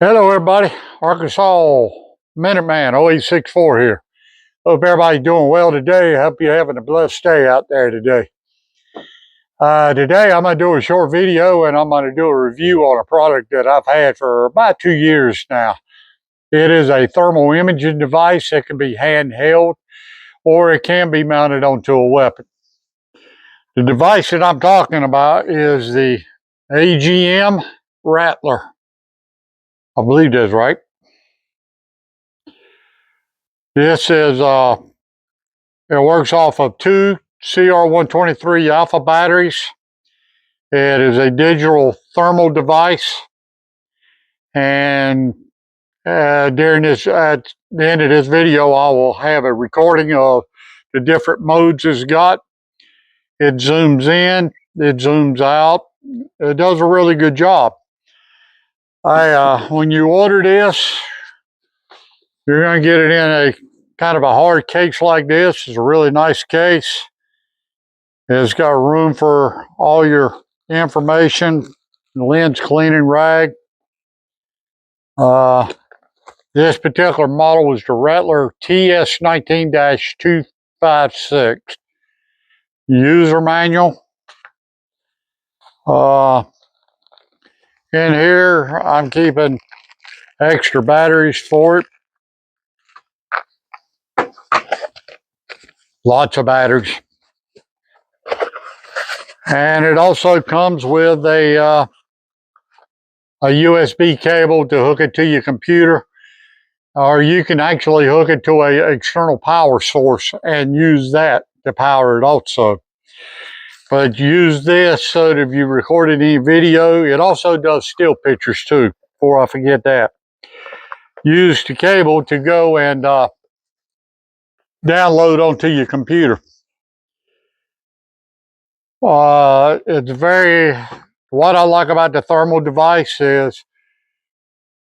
Hello, everybody. Arkansas Minuteman 0864 here. Hope everybody's doing well today. Hope you're having a blessed day out there today. Today, I'm going to do a short video and I'm going to do a review on a product that I've had for about 2 years now. It is a thermal imaging device that can be handheld or it can be mounted onto a weapon. The device that I'm talking about is the AGM Rattler. I believe that's right. This is it works off of two CR123 alpha batteries. It is a digital thermal device. And during this, at the end of this video, I will have a recording of the different modes it's got. It zooms in, it zooms out. It does a really good job. When you order this, you're going to get it in a kind of a hard case like this. It's a really nice case. It's got room for all your information, lens cleaning rag. This particular model was the Rattler TS19-256 user manual. In here, I'm keeping extra batteries for it. Lots of batteries. And it also comes with a USB cable to hook it to your computer, or you can actually hook it to an external power source and use that to power it also. But use this so that if you record any video, it also does still pictures too, before I forget that. Use the cable to go and download onto your computer. What I like about the thermal device is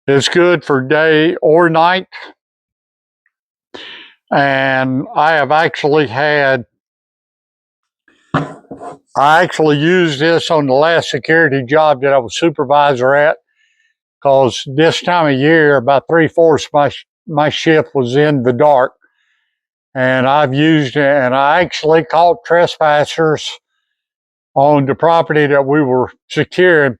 it's good for day or night. And I actually used this on the last security job that I was supervisor at, because this time of year, about 3/4 my shift was in the dark. And I've used it, and I actually caught trespassers on the property that we were securing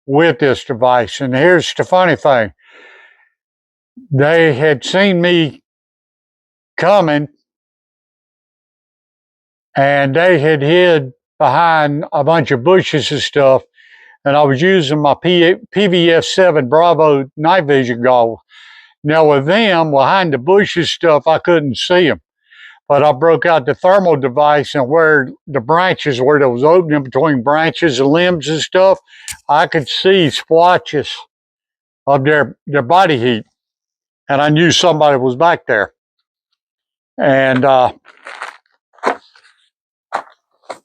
with this device. And here's the funny thing. They had seen me coming, and they had hid behind a bunch of bushes and stuff. And I was using my PVS-7 Bravo night vision goggles. Now with them, behind the bushes stuff, I couldn't see them. But I broke out the thermal device, and where the branches, where there was opening between branches and limbs and stuff, I could see splotches of their body heat. And I knew somebody was back there. And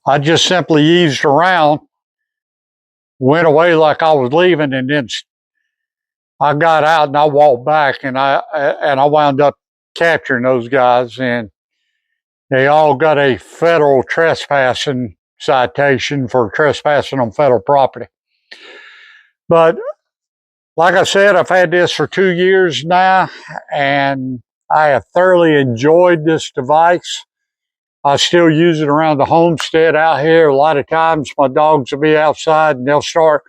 I just simply eased around, went away like I was leaving, and then I got out and I walked back, and I wound up capturing those guys, and they all got a federal trespassing citation for trespassing on federal property. But like I said, I've had this for 2 years now, and I have thoroughly enjoyed this device. I still use it around the homestead out here. A lot of times my dogs will be outside and they'll start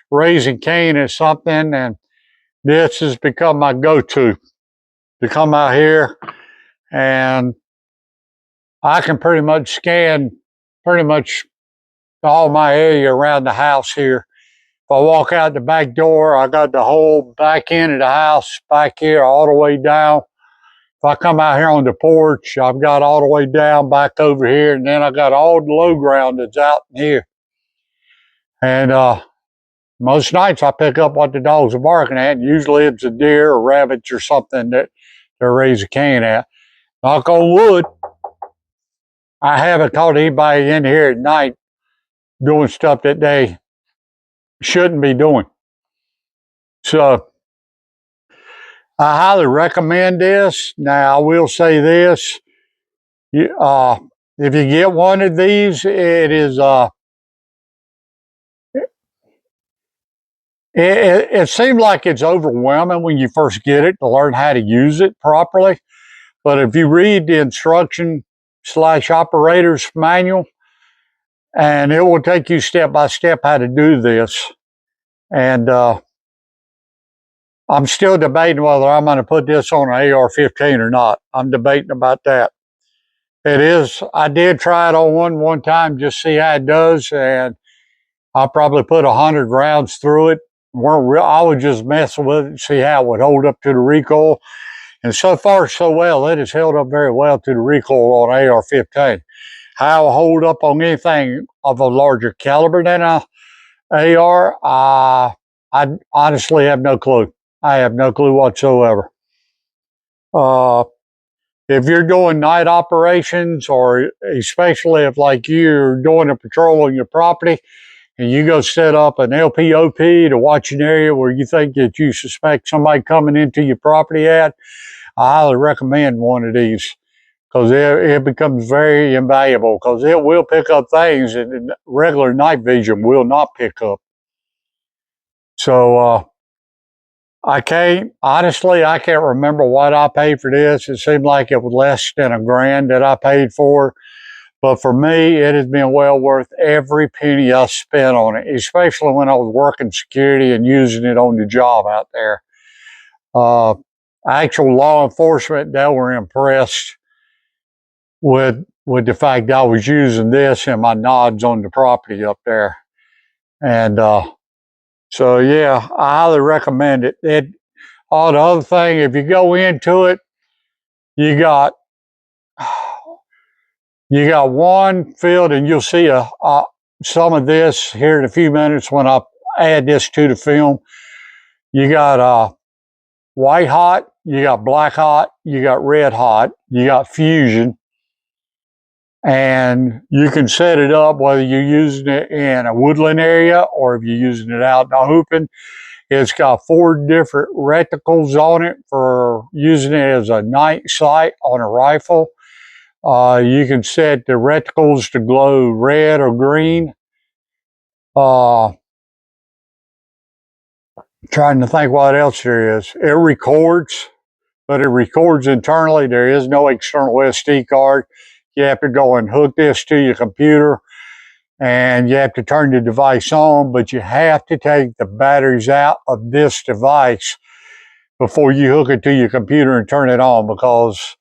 raising Cain or something, and this has become my go-to to come out here, and I can pretty much scan all my area around the house here. If I walk out the back door, I got the whole back end of the house back here all the way down. If I come out here on the porch, I've got all the way down back over here, and then I got all the low ground that's out in here. And most nights I pick up what the dogs are barking at, and usually it's a deer or rabbits or something that they're raising Cain at. Knock on wood, I haven't caught anybody in here at night doing stuff that they shouldn't be doing. So I highly recommend this. Now, I will say this. If you get one of these, it it seemed like it's overwhelming when you first get it to learn how to use it properly. But if you read the instruction/operator's manual, and it will take you step by step how to do this. And I'm still debating whether I'm going to put this on an AR-15 or not. I'm debating about that. I did try it on one time, just see how it does, and I'll probably put 100 rounds through it. I would just mess with it and see how it would hold up to the recoil. And so far, so well. It has held up very well to the recoil on AR-15. How it will hold up on anything of a larger caliber than a AR, I honestly have no clue. I have no clue whatsoever. If you're doing night operations, or especially if like you're doing a patrol on your property and you go set up an LPOP to watch an area where you think that you suspect somebody coming into your property at, I highly recommend one of these, because it becomes very invaluable, because it will pick up things that regular night vision will not pick up. So honestly, I can't remember what I paid for this. It seemed like it was less than $1,000 that I paid for. But for me, it has been well worth every penny I spent on it, especially when I was working security and using it on the job out there. Actual law enforcement, they were impressed with the fact that I was using this in my nods on the property up there. And so, yeah, I highly recommend it. The other thing, if you go into it, you got one field, and you'll see some of this here in a few minutes when I add this to the film. You got white hot, you got black hot, you got red hot, you got fusion, and you can set it up whether you're using it in a woodland area or if you're using it out in the open. It's got 4 different reticles on it for using it as a night sight on a rifle. You can set the reticles to glow red or green. Trying to think what else there is. It records, but it records internally. There is no external SD card. You have to go and hook this to your computer, and you have to turn the device on, but you have to take the batteries out of this device before you hook it to your computer and turn it on, because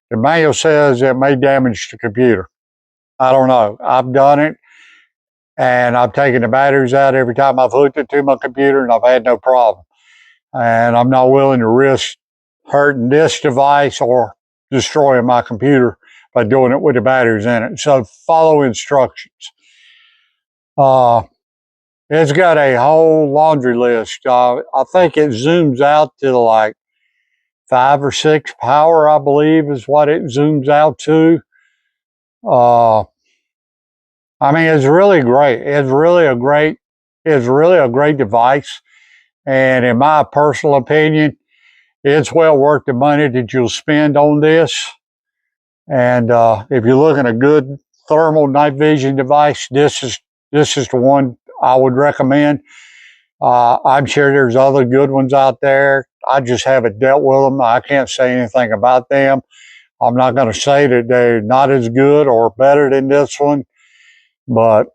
the manual says it may damage the computer. I don't know. I've done it, and I've taken the batteries out every time I've hooked it to my computer, and I've had no problem. And I'm not willing to risk hurting this device or destroying my computer by doing it with the batteries in it. So follow instructions. It's got a whole laundry list. I think it zooms out to like 5 or 6 power, I believe, is what it zooms out to. I mean, it's really great. It's really a great device. And in my personal opinion, it's well worth the money that you'll spend on this. And if you're looking at a good thermal night vision device, this is the one I would recommend. I'm sure there's other good ones out there. I just haven't dealt with them. I can't say anything about them. I'm not going to say that they're not as good or better than this one, but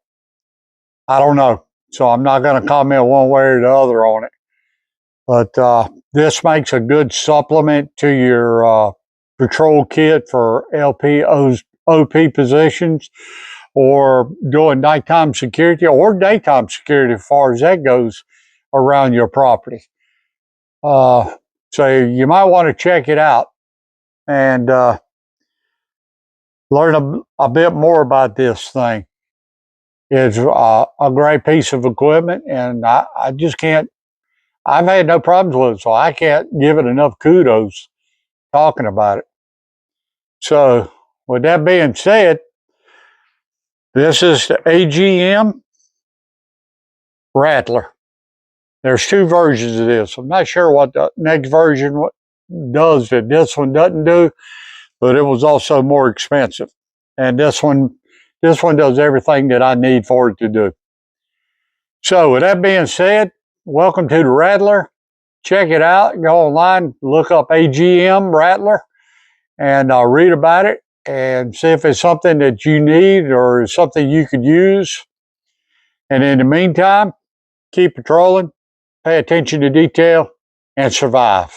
I don't know. So I'm not going to comment one way or the other on it. But this makes a good supplement to your patrol kit for OP positions, or doing nighttime security or daytime security as far as that goes around your property. So you might want to check it out and learn a bit more about this thing. It's a great piece of equipment, and I just can't, I've had no problems with it, so I can't give it enough kudos talking about it. So with that being said, this is the AGM Rattler. There's 2 versions of this. I'm not sure what the next version does that this one doesn't do, but it was also more expensive. And this one does everything that I need for it to do. So with that being said, welcome to the Rattler. Check it out. Go online, look up AGM Rattler, and read about it and see if it's something that you need or something you could use. And in the meantime, keep patrolling, pay attention to detail, and survive.